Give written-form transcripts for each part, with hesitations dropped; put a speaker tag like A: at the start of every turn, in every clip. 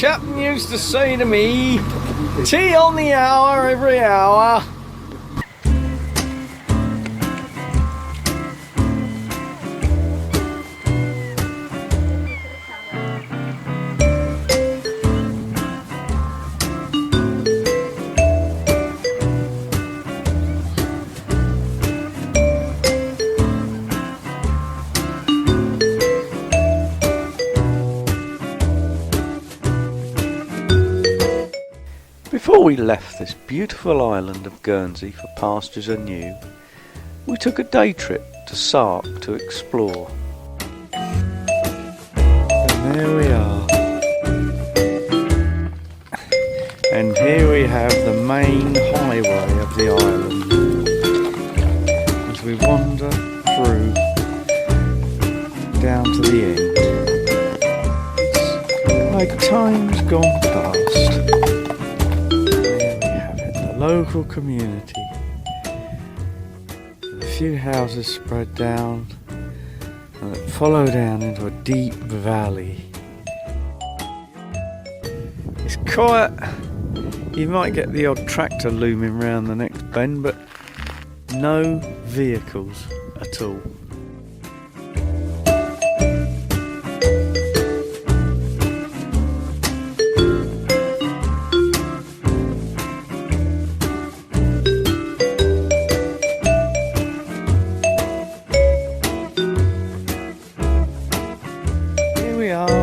A: captain used to say to me, tea on the hour every hour.
B: Before we left this beautiful island of Guernsey for pastures anew, we took a day trip to Sark to explore. And there we are. And here we have the main highway of the island as we wander through down to the end. It's like time's gone past. Local community, a few houses spread down and that follow down into a deep valley. It's quiet. You might get the odd tractor looming round the next bend, but no vehicles at all.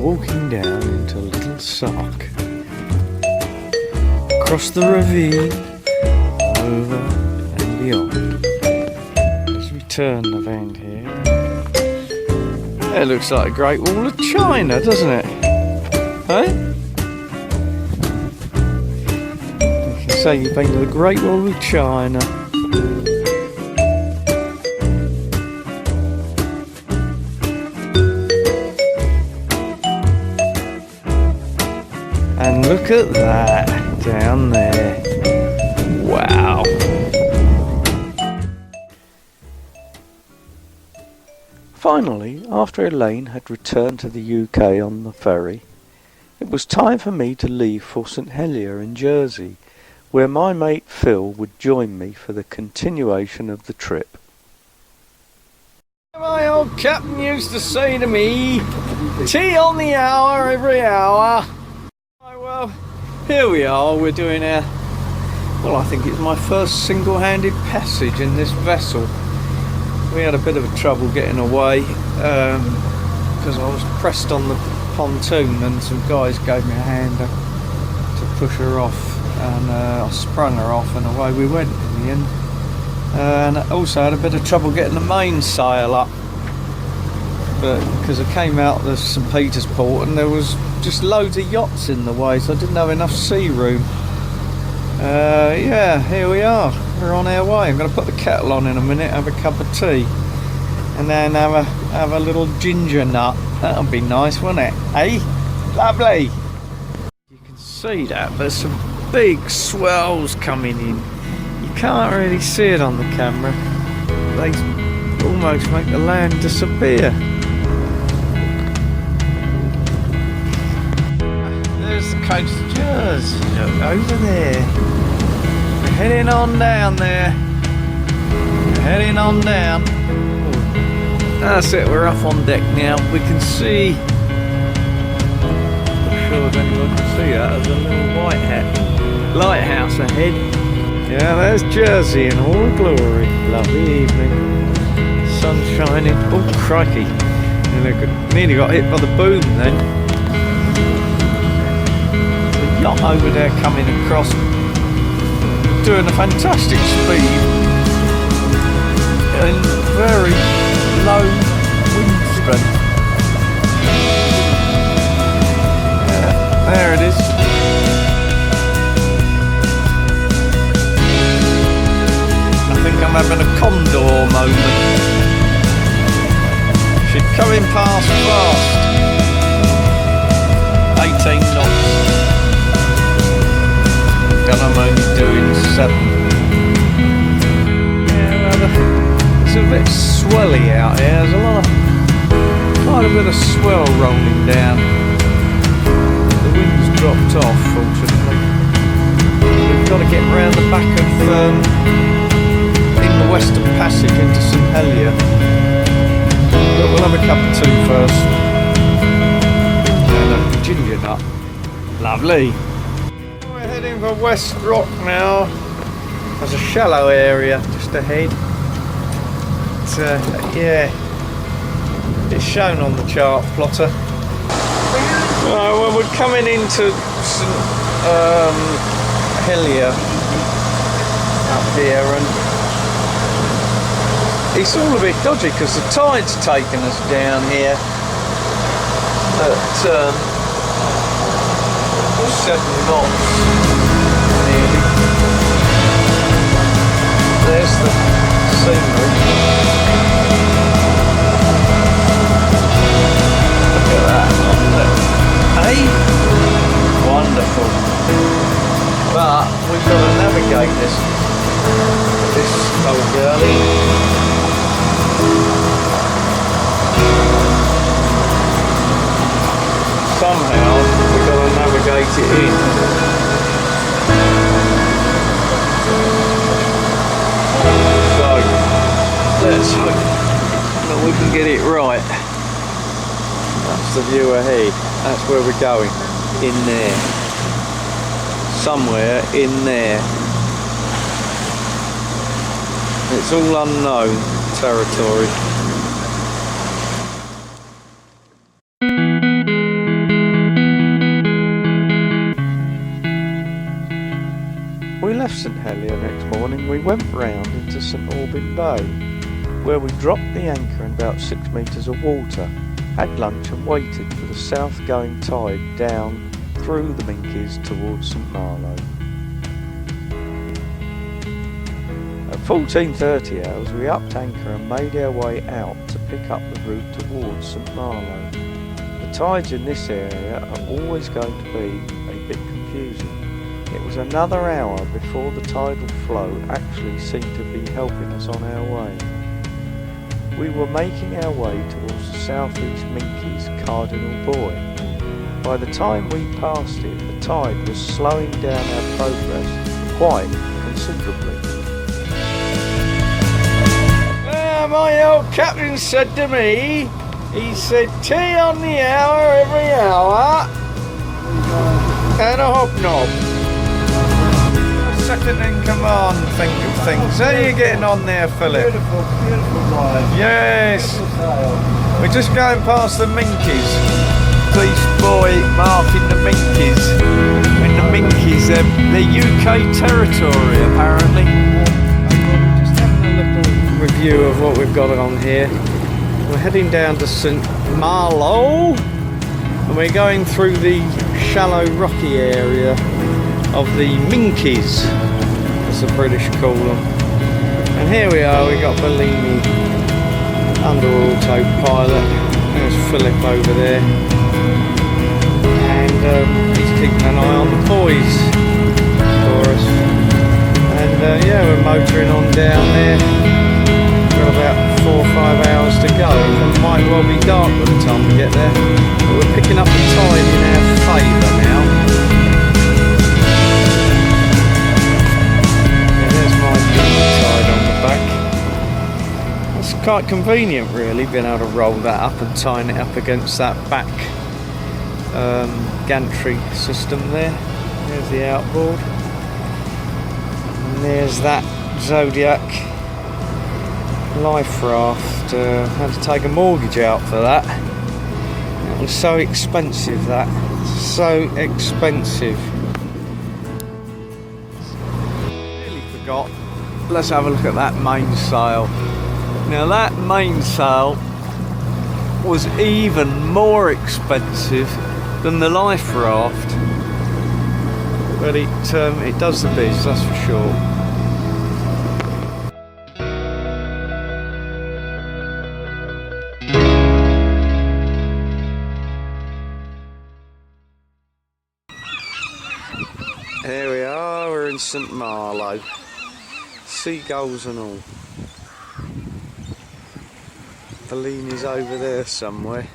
B: Walking down into Little Sark, across the ravine, over and beyond. As we turn the bend here, it looks like a Great Wall of China, doesn't it? Hey? You can say you've been to the Great Wall of China. And look at that down there. Wow. Finally, after Elaine had returned to the UK on the ferry, it was time for me to leave for St Helier in Jersey, where my mate Phil would join me for the continuation of the trip.
A: My old captain used to say to me, tea on the hour every hour. Well, here we are, we're doing our, well, I think it's my first single-handed passage in this vessel. We had a bit of a trouble getting away because I was pressed on the pontoon and some guys gave me a hand to push her off, and I sprung her off and away we went in the end. And I also had a bit of trouble getting the mainsail up, but because I came out of St Peter's Port and there was just loads of yachts in the way, so I didn't have enough sea room. Yeah, here we are, we're on our way. I'm going to put the kettle on in a minute, have a cup of tea, and then have a little ginger nut. That'll be nice, won't it? Hey, lovely. You can see that there's some big swells coming in. You can't really see it on the camera. They almost make the land disappear. There's the coast of Jersey, look, over there. We're heading on down there. We're heading on down. That's it, we're up on deck now. We can see, not sure if anyone can see that, there's a little lighthouse ahead. Yeah, there's Jersey in all her glory. Lovely evening. Sun shining. Oh, crikey. Nearly got hit by the boom then. The yacht over there coming across, doing a fantastic speed and very low wind strength. There it is. I think I'm having a condor moment. She's coming past fast. 18 knots. And I'm only doing 7. Yeah, well, it's a bit swelly out here. There's quite a bit of swell rolling down. The wind's dropped off, fortunately. We've got to get round the back of in the Western Passage into St Helier. But we'll have a cup of tea first. And a ginger nut. Lovely. We're heading for West Rock now. There's a shallow area just ahead. Yeah, it's shown on the chart plotter. Well, we're coming into St Helier up here, and it's all a bit dodgy because the tide's taken us down here at 7 knots nearly. There's the scenery. Look at that. Hey? Wonderful. But we've got to navigate this old girlie. Somehow we've got to navigate it in. So let's hope that we can get it right. That's the view ahead. That's where we're going. In there. Somewhere in there. It's all unknown territory. We left St Helier next morning. We went round into St Aubin Bay, where we dropped the anchor in about 6 metres of water, had lunch and waited for the south-going tide down through the Minkies towards St Malo. At 14:30 hours we upped anchor and made our way out to pick up the route towards St Malo. The tides in this area are always going to be a bit confusing. It was another hour before the tidal flow actually seemed to be helping us on our way. We were making our way towards the southeast Minkies Cardinal Buoy. By the time we passed it, the tide was slowing down our progress quite considerably. My old captain said to me, he said, tea on the hour every hour and a hobnob. Second in command, think of things. How are you getting on there, Philip?
C: Beautiful, beautiful ride.
A: Yes. We're just going past the Minkies. Police boy marking the Minkies. When the Minkies, they're UK territory apparently. Just having a little review of what we've got on here. We're heading down to St Malo and we're going through the shallow rocky area of the Minkies, as the British call them. And here we are, we got Bellini under autopilot. There's Philip over there. And he's keeping an eye on the boys for us. And yeah, we're motoring on down there. We've got about 4 or 5 hours to go. It might well be dark by the time we get there. But we're picking up the tide in our favour now. Tide on the back. It's quite convenient really, being able to roll that up and tying it up against that back gantry system there. There's the outboard. And there's that Zodiac life raft. Had to take a mortgage out for that. It was so expensive, that. So expensive. Really forgot. Let's have a look at that mainsail. Now that mainsail was even more expensive than the life raft, but it does the biz, that's for sure. Here we are, we're in St Malo. Seagulls and all. Bellini's over there somewhere.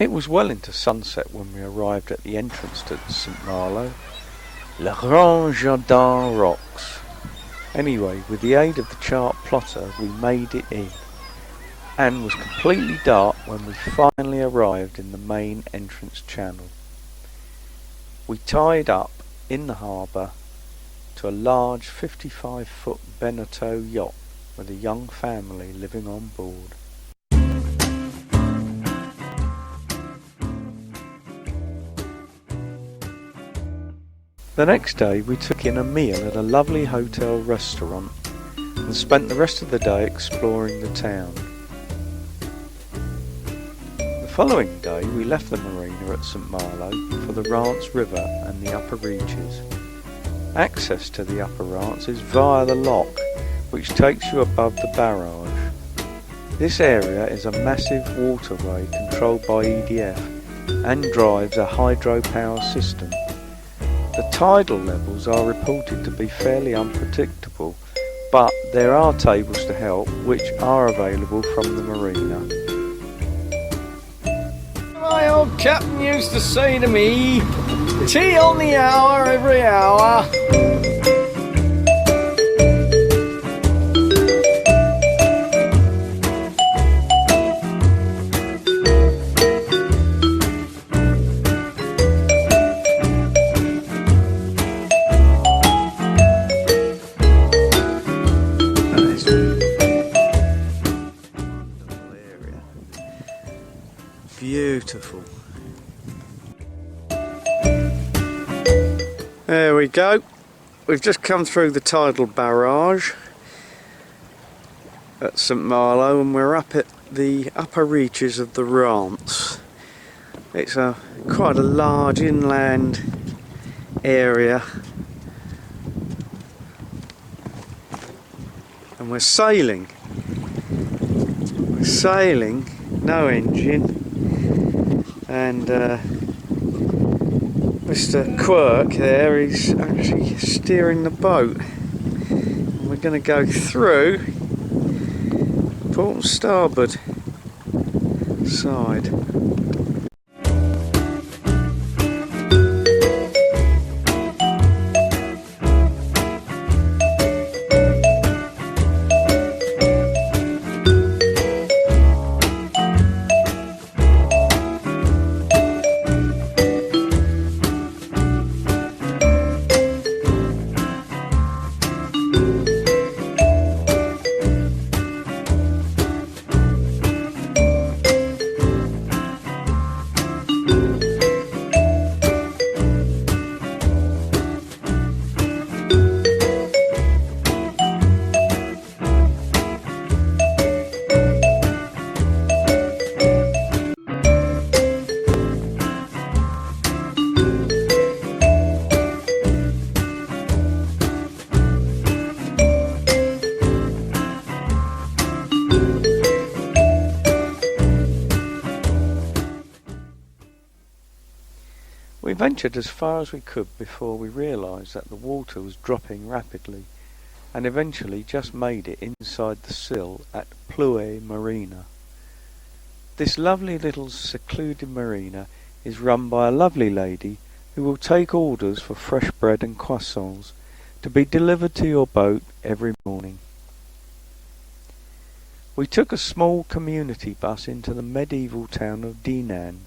B: It was well into sunset when we arrived at the entrance to St. Malo, Le Grand Jardin Rocks. Anyway, with the aid of the chart plotter, we made it in, and was completely dark when we finally arrived in the main entrance channel. We tied up in the harbour to a large 55-foot Beneteau yacht with a young family living on board. The next day we took in a meal at a lovely hotel restaurant and spent the rest of the day exploring the town. The following day we left the marina at St. Malo for the Rance River and the upper reaches. Access to the upper Rance is via the lock, which takes you above the barrage. This area is a massive waterway controlled by EDF and drives a hydropower system. The tidal levels are reported to be fairly unpredictable, but there are tables to help which are available from the marina.
A: My old captain used to say to me, tea on the hour every hour. Beautiful. There we go. We've just come through the tidal barrage at St. Malo and we're up at the upper reaches of the Rance. It's quite a large inland area and we're sailing. We're sailing, no engine. And Mr. Quirk there is actually steering the boat. And we're going to go through port and starboard side. We ventured as far as we could before we realised that the water was dropping rapidly, and eventually just made it inside the sill at Plouay Marina. This lovely little secluded marina is run by a lovely lady who will take orders for fresh bread and croissants to be delivered to your boat every morning. We took a small community bus into the medieval town of Dinan.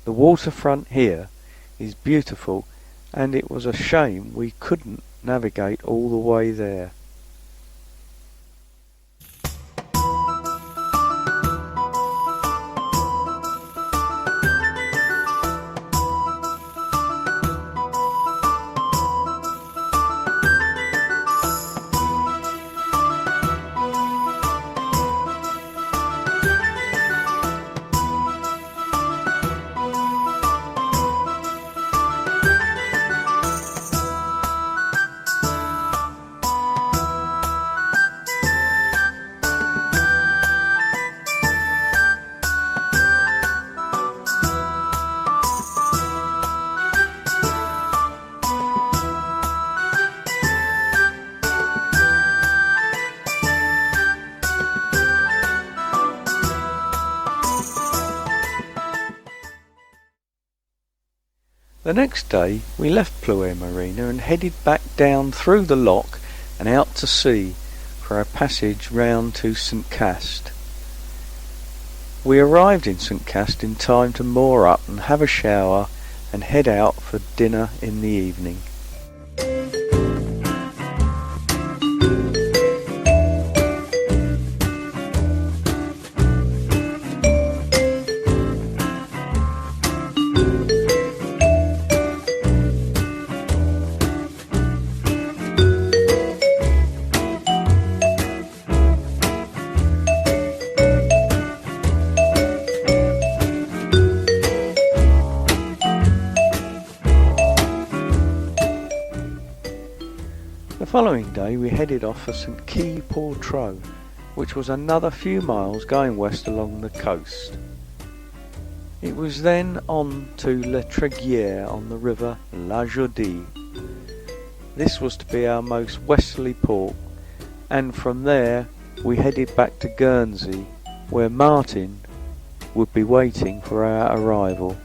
A: The waterfront here is beautiful, and it was a shame we couldn't navigate all the way there.
B: The next day we left Pluer Marina and headed back down through the lock and out to sea for our passage round to St Cast. We arrived in St Cast in time to moor up and have a shower and head out for dinner in the evening. The following day we headed off for St Quay-Portreau, which was another few miles going west along the coast. It was then on to Le Tréguier on the river La Jaudie. This was to be our most westerly port, and from there we headed back to Guernsey, where Martin would be waiting for our arrival.